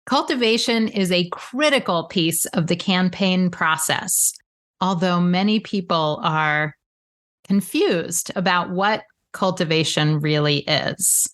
Cultivation is a critical piece of the campaign process, although many people are confused about what cultivation really is.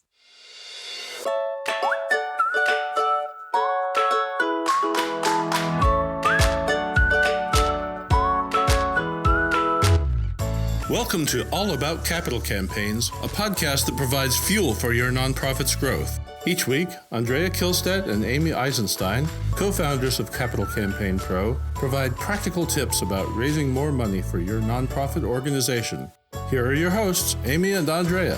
Welcome to All About Capital Campaigns, a podcast that provides fuel for your nonprofit's growth. Each week, Andrea Kihlstedt and Amy Eisenstein, co-founders of Capital Campaign Pro, provide practical tips about raising more money for your nonprofit organization. Here are your hosts, Amy and Andrea.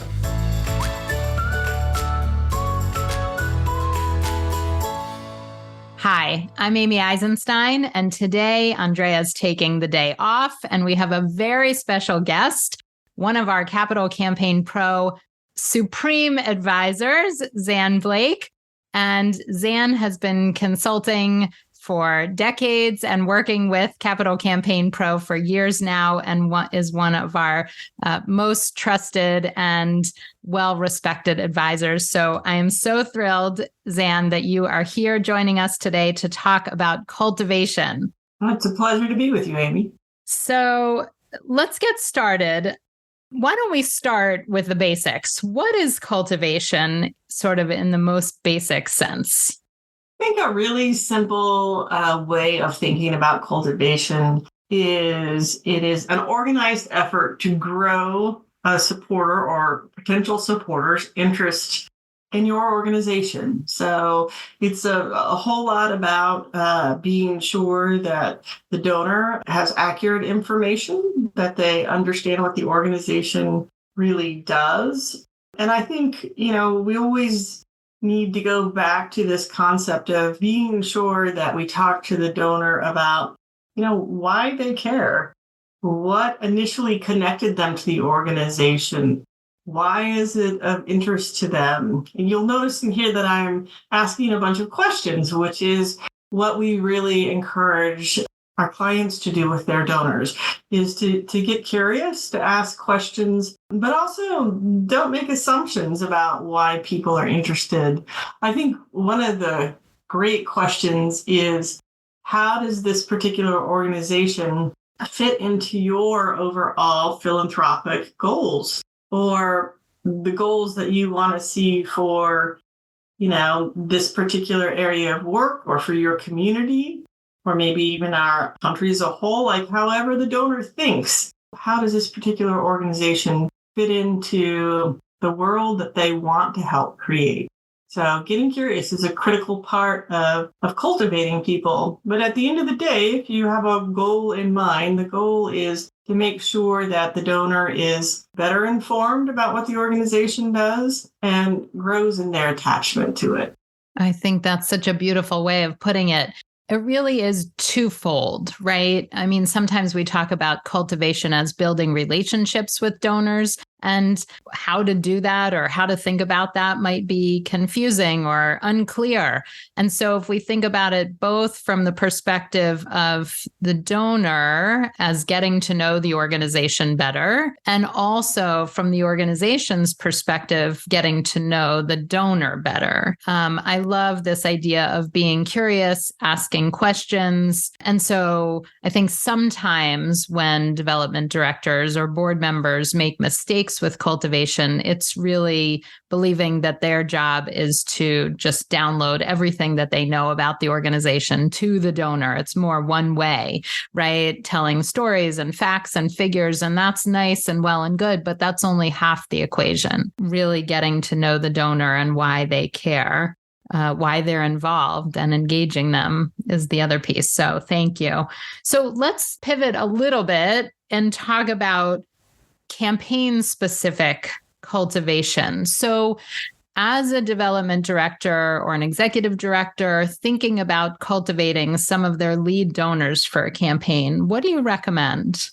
Hi, I'm Amy Eisenstein, and today Andrea is taking the day off, and we have a very special guest, one of our Capital Campaign Pro supreme advisors, Xan Blake. And Xan has been consulting for decades and working with Capital Campaign Pro for years now, and is one of our most trusted and well-respected advisors. So I am so thrilled, Xan, that you are here joining us today to talk about cultivation. Well, it's a pleasure to be with you, Amy. So let's get started. Why don't we start with the basics? What is cultivation, sort of in the most basic sense? I think a really simple way of thinking about cultivation is it is an organized effort to grow a supporter or potential supporter's interest in your organization. So it's a whole lot about being sure that the donor has accurate information, that they understand what the organization really does. And I think, we always need to go back to this concept of being sure that we talk to the donor about, why they care, what initially connected them to the organization. Why is it of interest to them? And you'll notice in here that I'm asking a bunch of questions, which is what we really encourage our clients to do with their donors, is to get curious, to ask questions, but also don't make assumptions about why people are interested. I think one of the great questions is, how does this particular organization fit into your overall philanthropic goals? Or the goals that you want to see for, this particular area of work, or for your community, or maybe even our country as a whole, like however the donor thinks. How does this particular organization fit into the world that they want to help create? So getting curious is a critical part of cultivating people. But at the end of the day, if you have a goal in mind, the goal is to make sure that the donor is better informed about what the organization does and grows in their attachment to it. I think that's such a beautiful way of putting it. It really is twofold, right? I mean, sometimes we talk about cultivation as building relationships with donors, and how to do that or how to think about that might be confusing or unclear. And so if we think about it both from the perspective of the donor as getting to know the organization better, and also from the organization's perspective, getting to know the donor better. I love this idea of being curious, asking questions. And so I think sometimes when development directors or board members make mistakes with cultivation, it's really believing that their job is to just download everything that they know about the organization to the donor. It's more one way, right? Telling stories and facts and figures, and that's nice and well and good, but that's only half the equation. Really getting to know the donor and why they care. Why they're involved and engaging them is the other piece. So thank you. So let's pivot a little bit and talk about campaign-specific cultivation. So as a development director or an executive director thinking about cultivating some of their lead donors for a campaign, what do you recommend?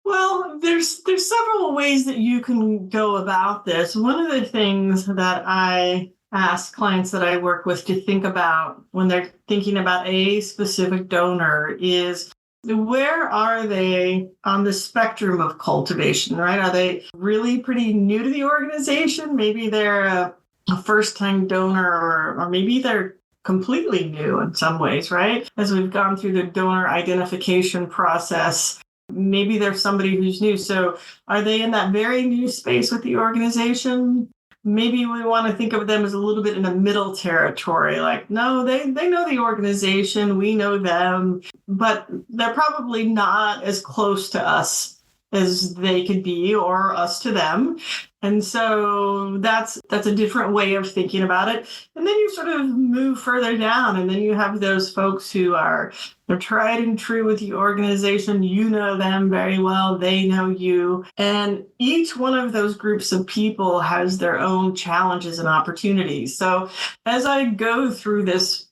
Well, there's several ways that you can go about this. One of the things that I ask clients that I work with to think about when they're thinking about a specific donor is, where are they on the spectrum of cultivation, right? Are they really pretty new to the organization? Maybe they're a first-time donor, or maybe they're completely new in some ways, right? As we've gone through the donor identification process, maybe there's somebody who's new. So are they in that very new space with the organization? Maybe we want to think of them as a little bit in a middle territory. Like, no, they know the organization, we know them, but they're probably not as close to us as they could be, or us to them. And so that's a different way of thinking about it. And then you sort of move further down, and then you have those folks who they're tried and true with the organization. You know them very well. They know you. And each one of those groups of people has their own challenges and opportunities. So as I go through this,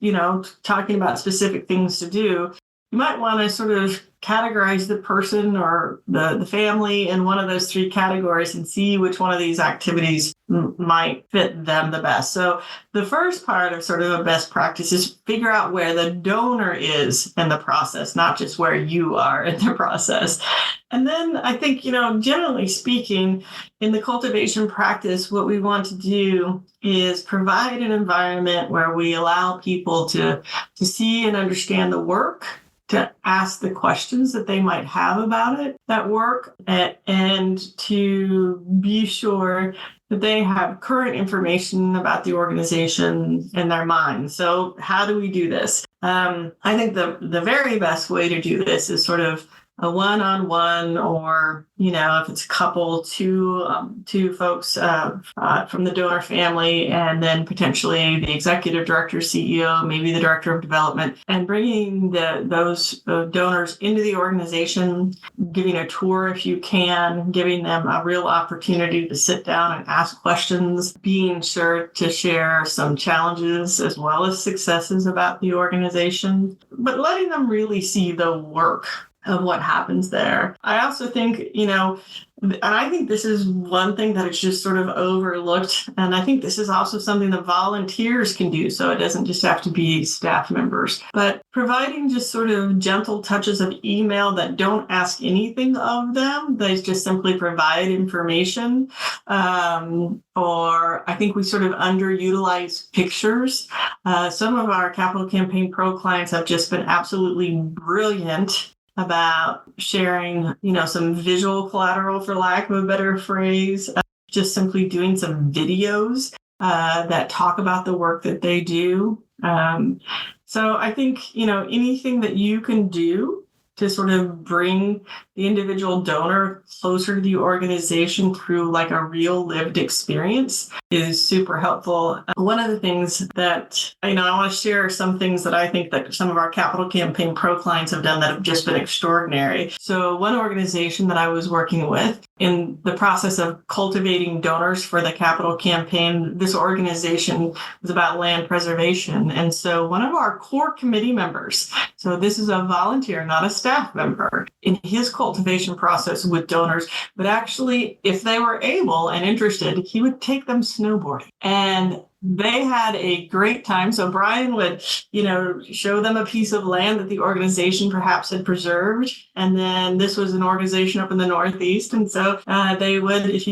talking about specific things to do, you might want to sort of categorize the person or the family in one of those three categories and see which one of these activities might fit them the best. So the first part of sort of a best practice is figure out where the donor is in the process, not just where you are in the process. And then I think, generally speaking, in the cultivation practice, what we want to do is provide an environment where we allow people to see and understand the work, to ask the questions that they might have about that work, and to be sure that they have current information about the organization in their mind. So how do we do this? I think the very best way to do this is sort of a one-on-one, or, if it's a couple, two folks from the donor family, and then potentially the executive director, CEO, maybe the director of development, and bringing those donors into the organization, giving a tour if you can, giving them a real opportunity to sit down and ask questions, being sure to share some challenges as well as successes about the organization, but letting them really see the work of what happens there. I also think, and I think this is one thing that is just sort of overlooked. And I think this is also something that volunteers can do. So it doesn't just have to be staff members, but providing just sort of gentle touches of email that don't ask anything of them. They just simply provide information. Or I think we sort of underutilize pictures. Some of our Capital Campaign Pro clients have just been absolutely brilliant about sharing, some visual collateral, for lack of a better phrase, just simply doing some videos that talk about the work that they do. So I think, anything that you can do to sort of bring the individual donor closer to the organization through like a real lived experience is super helpful. One of the things that, I want to share some things that I think that some of our Capital Campaign Pro clients have done that have just been extraordinary. So one organization that I was working with in the process of cultivating donors for the Capital Campaign, this organization was about land preservation. And so one of our core committee members, so this is a volunteer, not a staff member, in his cultivation process with donors, but actually, if they were able and interested, he would take them snowboarding. And they had a great time. So Brian would, show them a piece of land that the organization perhaps had preserved. And then this was an organization up in the Northeast. And so they would, if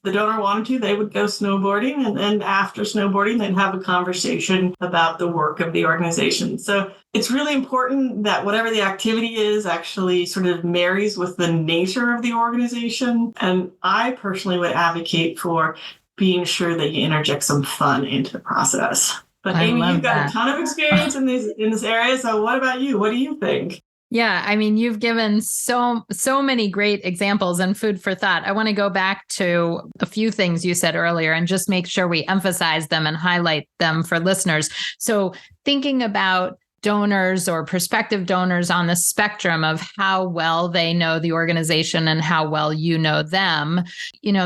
the donor wanted to, they would go snowboarding. And then after snowboarding, they'd have a conversation about the work of the organization. So it's really important that whatever the activity is actually sort of marries with the nature of the organization. And I personally would advocate for being sure that you interject some fun into the process. But Amy, you've got a ton of experience in this area. So what about you? What do you think? Yeah, you've given so many great examples and food for thought. I want to go back to a few things you said earlier and just make sure we emphasize them and highlight them for listeners. So thinking about donors or prospective donors on the spectrum of how well they know the organization and how well you know them,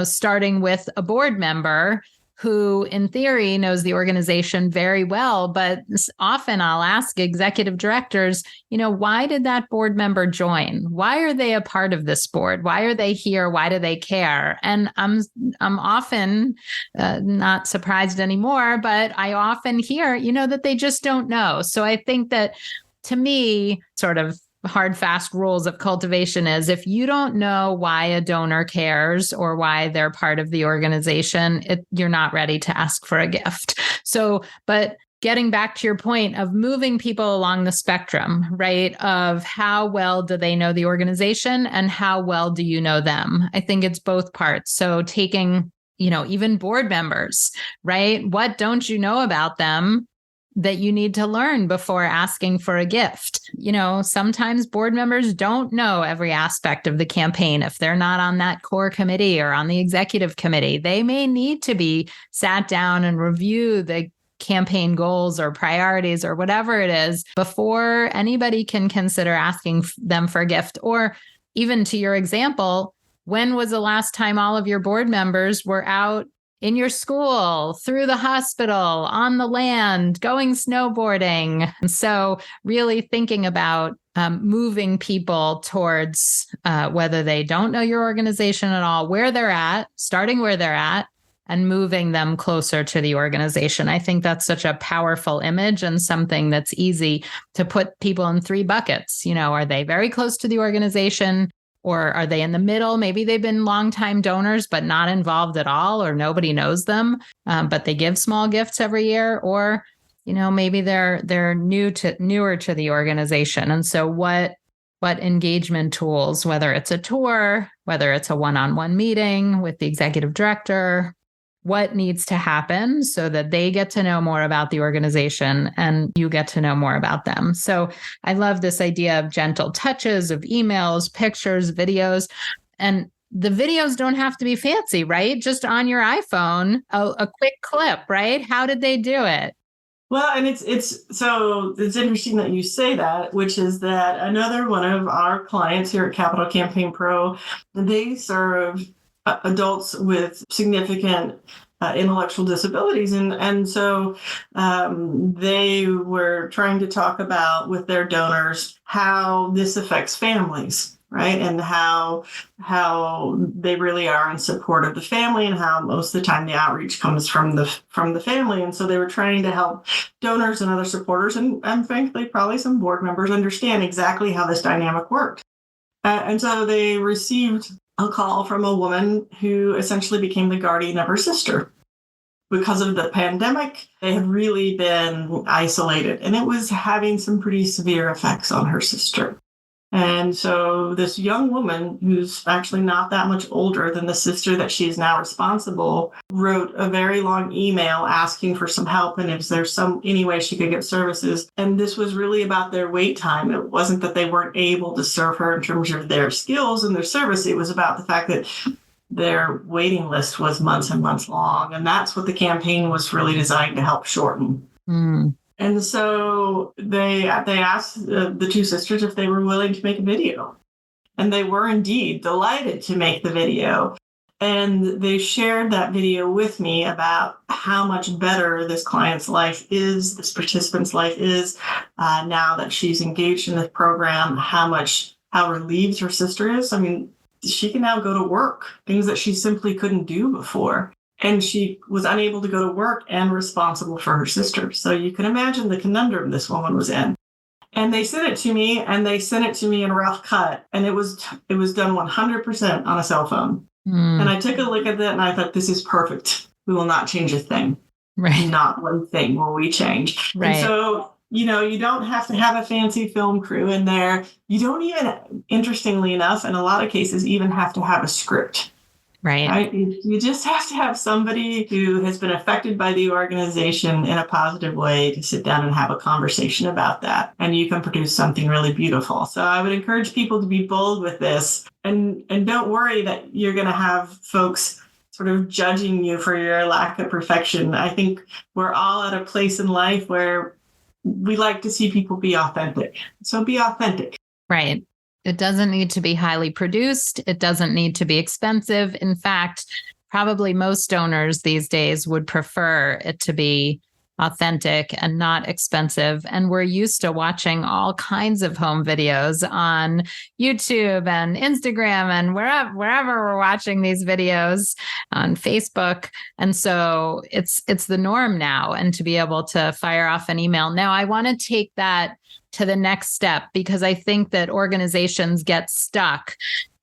starting with a board member who in theory knows the organization very well, but often I'll ask executive directors, why did that board member join? Why are they a part of this board? Why are they here? Why do they care? And I'm often not surprised anymore, but I often hear, that they just don't know. So I think that to me, sort of hard, fast rules of cultivation is if you don't know why a donor cares or why they're part of the organization, you're not ready to ask for a gift. So, but getting back to your point of moving people along the spectrum, right? Of how well do they know the organization and how well do you know them? I think it's both parts. So taking, even board members, right? What don't you know about them that you need to learn before asking for a gift? Sometimes board members don't know every aspect of the campaign. If they're not on that core committee or on the executive committee, they may need to be sat down and review the campaign goals or priorities or whatever it is before anybody can consider asking them for a gift. Or even to your example, when was the last time all of your board members were out in your school, through the hospital, on the land, going snowboarding? And so really thinking about moving people towards whether they don't know your organization at all, where they're at, starting where they're at, and moving them closer to the organization. I think that's such a powerful image and something that's easy to put people in 3 buckets. Are they very close to the organization, or are they in the middle? Maybe they've been longtime donors, but not involved at all, or nobody knows them, but they give small gifts every year. Or, maybe they're newer to the organization. And so what engagement tools, whether it's a tour, whether it's a one-on-one meeting with the executive director, what needs to happen so that they get to know more about the organization and you get to know more about them. So I love this idea of gentle touches, of emails, pictures, videos. And the videos don't have to be fancy, right? Just on your iPhone, a quick clip, right? How did they do it? Well, and it's interesting that you say that, which is that another one of our clients here at Capital Campaign Pro, they serve adults with significant intellectual disabilities. And so they were trying to talk about with their donors how this affects families, right? And how they really are in support of the family, and how most of the time the outreach comes from the family. And so they were trying to help donors and other supporters and frankly, probably some board members understand exactly how this dynamic worked. And so they received a call from a woman who essentially became the guardian of her sister. Because of the pandemic, they had really been isolated, and it was having some pretty severe effects on her sister. And so this young woman, who's actually not that much older than the sister that she is now responsible, wrote a very long email asking for some help and if there's any way she could get services. And this was really about their wait time. It wasn't that they weren't able to serve her in terms of their skills and their service. It was about the fact that their waiting list was months and months long. And that's what the campaign was really designed to help shorten. Mm. And so they asked the 2 sisters if they were willing to make a video. And they were indeed delighted to make the video. And they shared that video with me about how much better this client's life is, this participant's life is, now that she's engaged in this program, how relieved her sister is. I mean, she can now go to work, things that she simply couldn't do before. And she was unable to go to work and responsible for her sister. So you can imagine the conundrum this woman was in. And they sent it to me, in rough cut. And it was done 100% on a cell phone. And I took a look at that and I thought, this is perfect. We will not change a thing. Right. Not one thing will we change. Right. And so, you don't have to have a fancy film crew in there. You don't even, interestingly enough, in a lot of cases, even have to have a script. Right. You just have to have somebody who has been affected by the organization in a positive way to sit down and have a conversation about that. And you can produce something really beautiful. So I would encourage people to be bold with this and don't worry that you're going to have folks sort of judging you for your lack of perfection. I think we're all at a place in life where we like to see people be authentic. So be authentic. Right. It doesn't need to be highly produced. It doesn't need to be expensive. In fact, probably most donors these days would prefer it to be authentic and not expensive. And we're used to watching all kinds of home videos on YouTube and Instagram and wherever we're watching these videos, on Facebook. And so it's the norm now. And to be able to fire off an email. Now, I want to take that to the next step, because I think that organizations get stuck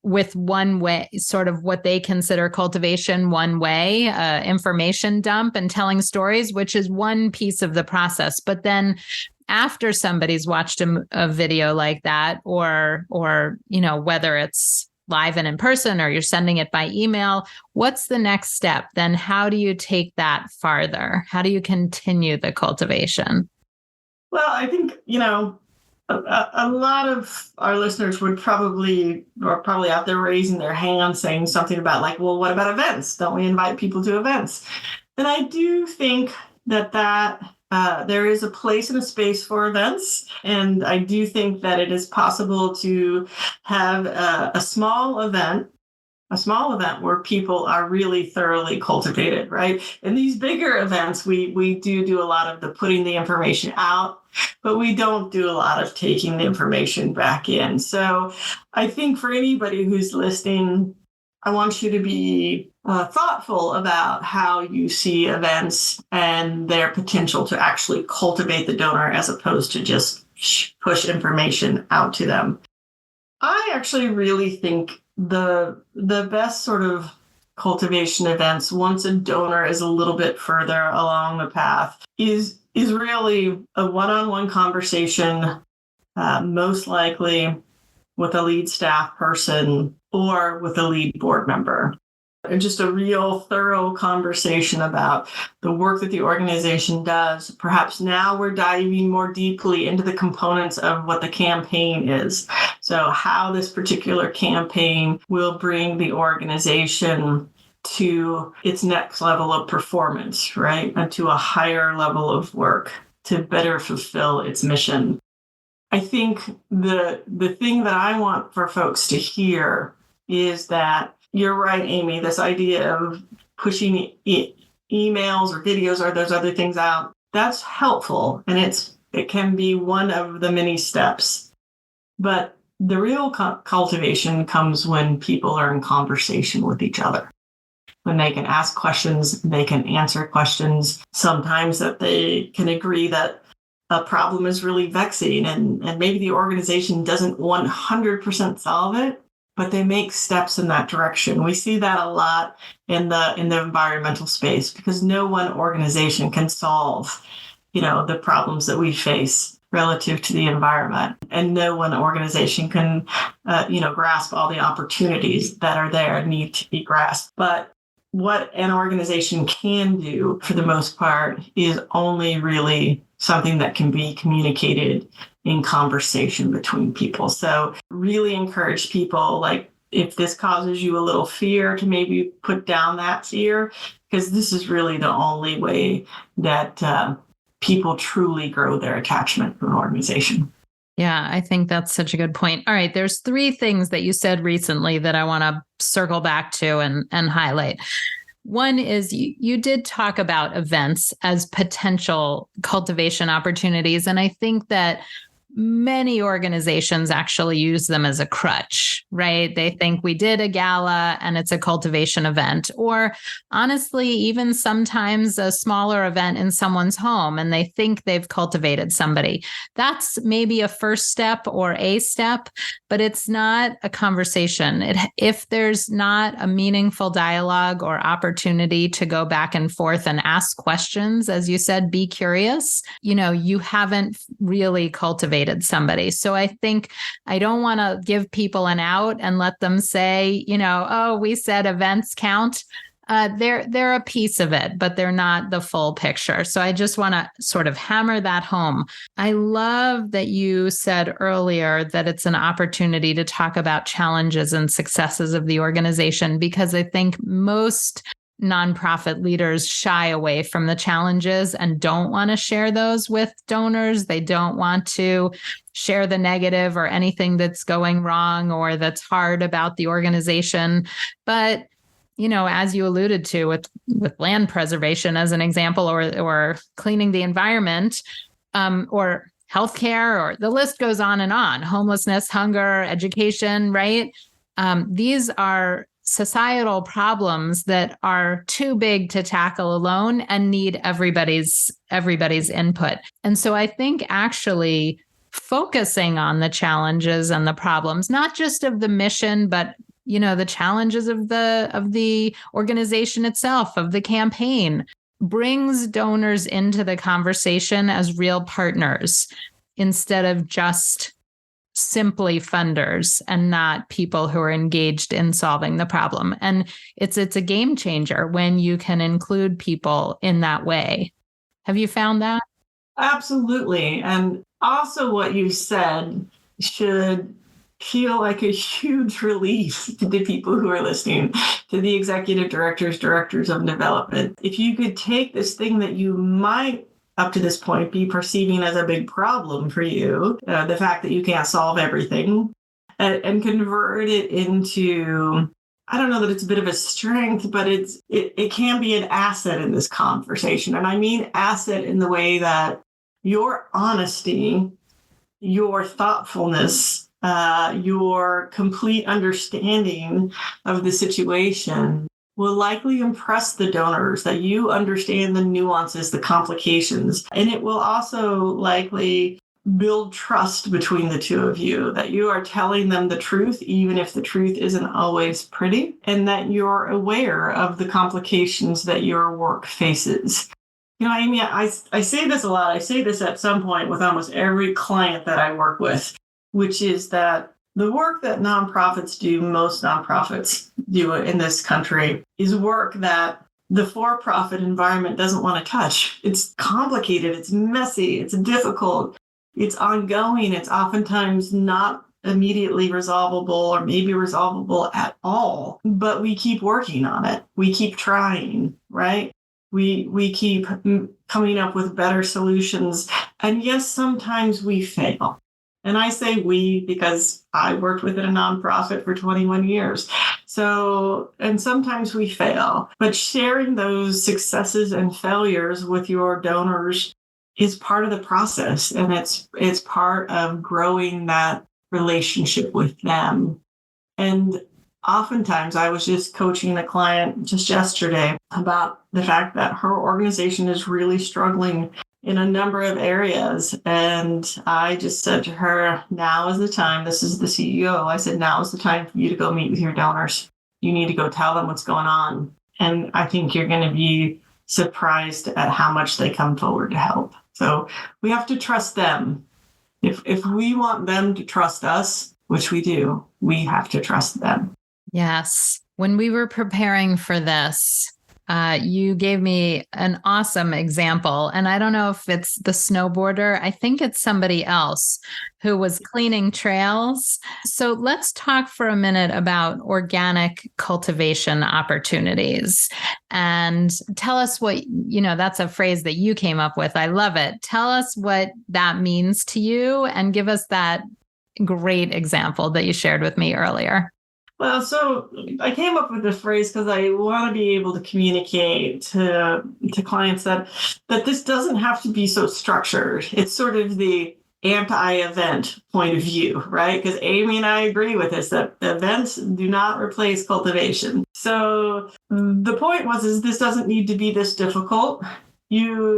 with one way, sort of what they consider cultivation one way, information dump and telling stories, which is one piece of the process. But then after somebody's watched a video like that, or whether it's live and in person or you're sending it by email, what's the next step? Then how do you take that farther? How do you continue the cultivation? Well, I think, a lot of our listeners are probably out there raising their hand saying something about like, well, what about events? Don't we invite people to events? And I do think that there is a place and a space for events. And I do think that it is possible to have a small event where people are really thoroughly cultivated, right? In these bigger events, we do a lot of the putting the information out, but we don't do a lot of taking the information back in. So I think for anybody who's listening, I want you to be thoughtful about how you see events and their potential to actually cultivate the donor as opposed to just push information out to them. I actually really think the best sort of cultivation events, once a donor is a little bit further along the path, is really a one-on-one conversation, most likely with a lead staff person or with a lead board member. And just a real thorough conversation about the work that the organization does. Perhaps now we're diving more deeply into the components of what the campaign is. So how this particular campaign will bring the organization to its next level of performance, right? And to a higher level of work to better fulfill its mission. I think the thing that I want for folks to hear is that you're right, Amy, this idea of pushing emails or videos or those other things out, that's helpful. And it can be one of the many steps. But the real cultivation comes when people are in conversation with each other. When they can ask questions, they can answer questions. Sometimes that they can agree that a problem is really vexing and maybe the organization doesn't 100% solve it, but they make steps in that direction. We see that a lot in the environmental space because no one organization can solve, the problems that we face relative to the environment, and no one organization can, grasp all the opportunities that are there and need to be grasped. But what an organization can do, for the most part, is only really something that can be communicated in conversation between people. So really encourage people, like, if this causes you a little fear, to maybe put down that fear, because this is really the only way that people truly grow their attachment to an organization. Yeah, I think that's such a good point. All right, there's 3 things that you said recently that I want to circle back to and highlight. One is you did talk about events as potential cultivation opportunities. And I think that many organizations actually use them as a crutch, right? They think we did a gala and it's a cultivation event, or honestly, even sometimes a smaller event in someone's home and they think they've cultivated somebody. That's maybe a first step or a step, but it's not a conversation. If there's not a meaningful dialogue or opportunity to go back and forth and ask questions, as you said, be curious, you haven't really cultivated somebody. So I think I don't want to give people an out and let them say, we said events count. They're a piece of it, but they're not the full picture. So I just want to sort of hammer that home. I love that you said earlier that it's an opportunity to talk about challenges and successes of the organization, because I think most nonprofit leaders shy away from the challenges and don't want to share those with donors. They don't want to share the negative or anything that's going wrong or that's hard about the organization. But as you alluded to with land preservation as an example, or cleaning the environment, or healthcare, or the list goes on and on, homelessness, hunger, education, right? These are societal problems that are too big to tackle alone and need everybody's input. And so I think actually focusing on the challenges and the problems, not just of the mission, but the challenges of the organization itself, of the campaign, brings donors into the conversation as real partners instead of just simply funders and not people who are engaged in solving the problem. And it's a game changer when you can include people in that way. Have you found that? Absolutely. And also what you said should feel like a huge relief to the people who are listening, to the executive directors of development. If you could take this thing that you might up to this point be perceiving as a big problem for you, the fact that you can't solve everything, and convert it into, I don't know that it's a bit of a strength, but it can be an asset in this conversation. And I mean asset in the way that your honesty, your thoughtfulness, your complete understanding of the situation will likely impress the donors, that you understand the nuances, the complications, and it will also likely build trust between the two of you, that you are telling them the truth, even if the truth isn't always pretty, and that you're aware of the complications that your work faces. Amy, I say this a lot. I say this at some point with almost every client that I work with, which is that the work that nonprofits do, most nonprofits do in this country, is work that the for-profit environment doesn't want to touch. It's complicated, it's messy, it's difficult, it's ongoing, it's oftentimes not immediately resolvable or maybe resolvable at all. But we keep working on it. We keep trying, right? We keep coming up with better solutions. And yes, sometimes we fail. And I say we because I worked within a nonprofit for 21 years. And sometimes we fail, but sharing those successes and failures with your donors is part of the process. And it's part of growing that relationship with them. And oftentimes I was just coaching a client just yesterday about the fact that her organization is really struggling in a number of areas. And I just said to her, now is the time. This is the CEO. I said, now is the time for you to go meet with your donors. You need to go tell them what's going on. And I think you're going to be surprised at how much they come forward to help. So we have to trust them. If we want them to trust us, which we do, we have to trust them. Yes. When we were preparing for this, you gave me an awesome example. And I don't know if it's the snowboarder. I think it's somebody else who was cleaning trails. So let's talk for a minute about organic cultivation opportunities and tell us what, that's a phrase that you came up with. I love it. Tell us what that means to you and give us that great example that you shared with me earlier. Well, so I came up with this phrase because I want to be able to communicate to clients that this doesn't have to be so structured. It's sort of the anti-event point of view, right? Because Amy and I agree with this, that events do not replace cultivation. So the point is this doesn't need to be this difficult.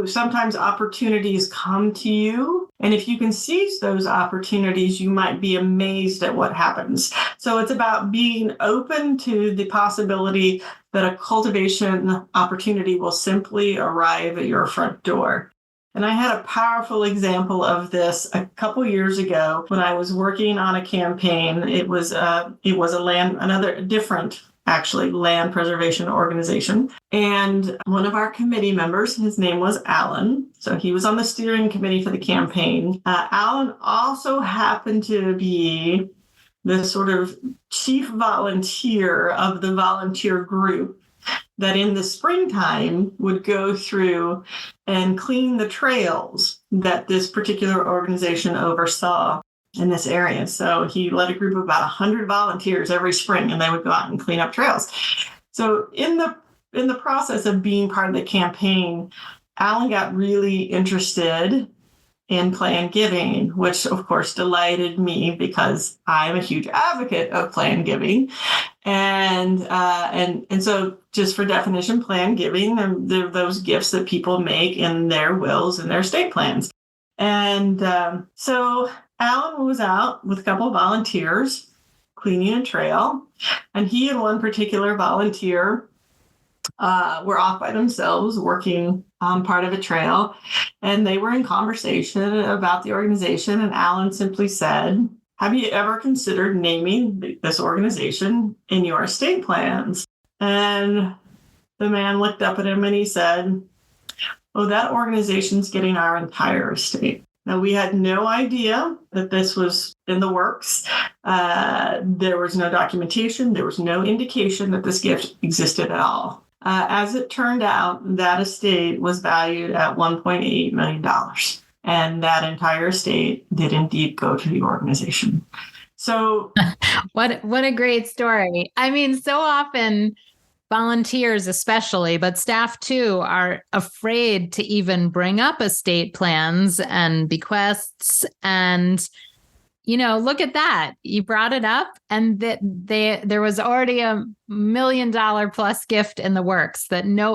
Sometimes opportunities come to you, and if you can seize those opportunities, you might be amazed at what happens. So it's about being open to the possibility that a cultivation opportunity will simply arrive at your front door. And I had a powerful example of this a couple years ago when I was working on a campaign. It was another different land preservation organization. And one of our committee members, his name was Alan. So he was on the steering committee for the campaign. Alan also happened to be the sort of chief volunteer of the volunteer group that in the springtime would go through and clean the trails that this particular organization oversaw in this area. So he led a group of about 100 volunteers every spring, and they would go out and clean up trails. So in the process of being part of the campaign, Alan got really interested in planned giving, which of course delighted me because I'm a huge advocate of planned giving. And so just for definition, planned giving, they're those gifts that people make in their wills and their estate plans. And so Alan was out with a couple of volunteers cleaning a trail. And he and one particular volunteer were off by themselves working on part of a trail. And they were in conversation about the organization. And Alan simply said, have you ever considered naming this organization in your estate plans? And the man looked up at him and he said, oh, that organization's getting our entire estate. Now, we had no idea that this was in the works. There was no documentation. There was no indication that this gift existed at all. As it turned out, that estate was valued at $1.8 million. And that entire estate did indeed go to the organization. So what a great story. I mean, so often volunteers especially, but staff too, are afraid to even bring up estate plans and bequests. And, look at that. You brought it up and there was already $1 million plus gift in the works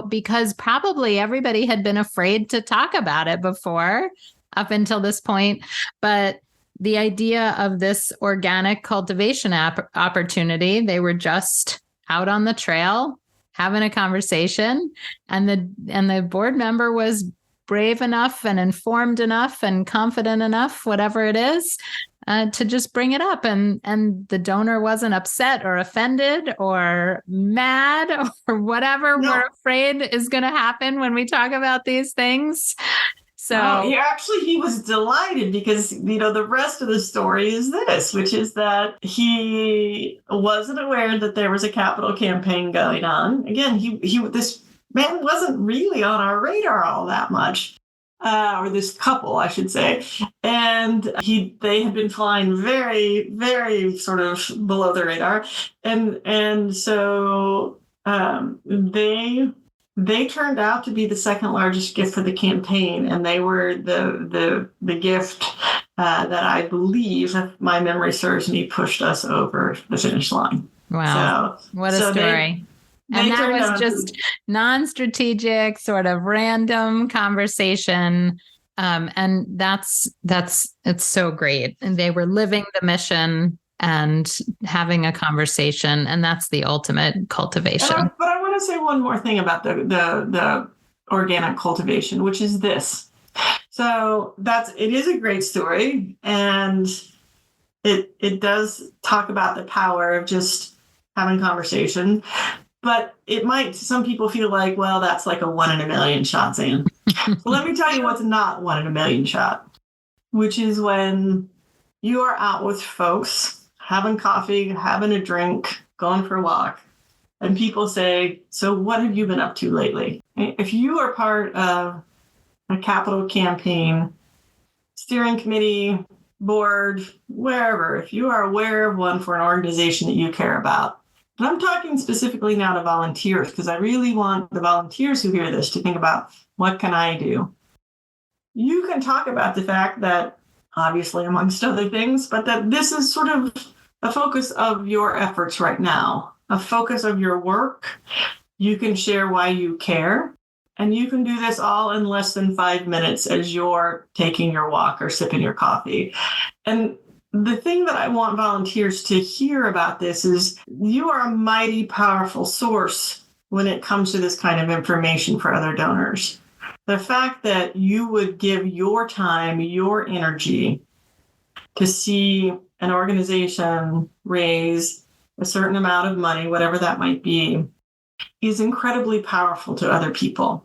because probably everybody had been afraid to talk about it before up until this point. But the idea of this organic cultivation opportunity, they were just out on the trail having a conversation, and the board member was brave enough and informed enough and confident enough, whatever it is, to just bring it up. And the donor wasn't upset or offended or mad or whatever we're afraid is going to happen when we talk about these things. So he was delighted because, the rest of the story is this, which is that he wasn't aware that there was a capital campaign going on. Again, this man wasn't really on our radar all that much, or this couple, I should say. And they had been flying very, very sort of below the radar. And so they turned out to be the second largest gift for the campaign, and they were the gift that I believe, if my memory serves me, pushed us over the finish line. Wow. What a story. And that was just non-strategic, sort of random conversation. And it's so great. And they were living the mission and having a conversation, and that's the ultimate cultivation. But I want to say one more thing about the organic cultivation, which is this. So it is a great story, and it does talk about the power of just having conversation. But some people feel like, well, that's like a 1 in a million shot, Xan. So let me tell you what's not 1 in a million shot, which is when you are out with folks, having coffee, having a drink, going for a walk, and people say, so what have you been up to lately? If you are part of a capital campaign, steering committee, board, wherever, if you are aware of one for an organization that you care about, and I'm talking specifically now to volunteers, because I really want the volunteers who hear this to think about, what can I do? You can talk about the fact that, obviously amongst other things, but that this is sort of a focus of your efforts right now, a focus of your work. You can share why you care, and you can do this all in less than 5 minutes as you're taking your walk or sipping your coffee. And the thing that I want volunteers to hear about this is you are a mighty powerful source when it comes to this kind of information for other donors. The fact that you would give your time, your energy to see an organization raise a certain amount of money, whatever that might be, is incredibly powerful to other people.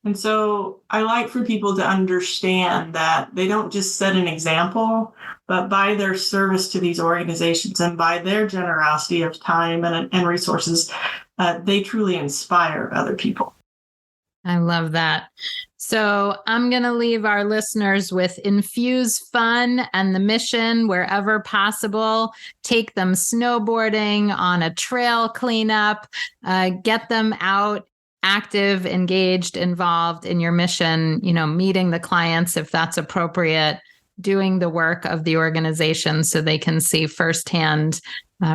And so I like for people to understand that they don't just set an example, but by their service to these organizations and by their generosity of time and resources, they truly inspire other people. I love that. So I'm going to leave our listeners with infuse fun and the mission wherever possible. Take them snowboarding, on a trail cleanup, get them out, active, engaged, involved in your mission, meeting the clients if that's appropriate, doing the work of the organization so they can see firsthand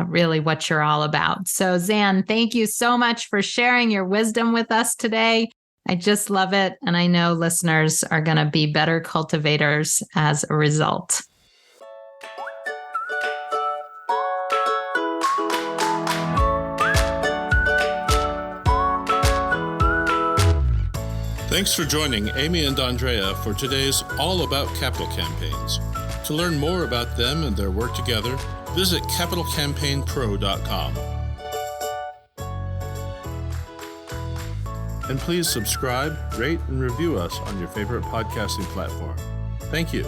really what you're all about. So Xan, thank you so much for sharing your wisdom with us today. I just love it. And I know listeners are going to be better cultivators as a result. Thanks for joining Amy and Andrea for today's All About Capital Campaigns. To learn more about them and their work together, visit capitalcampaignpro.com. And please subscribe, rate, and review us on your favorite podcasting platform. Thank you.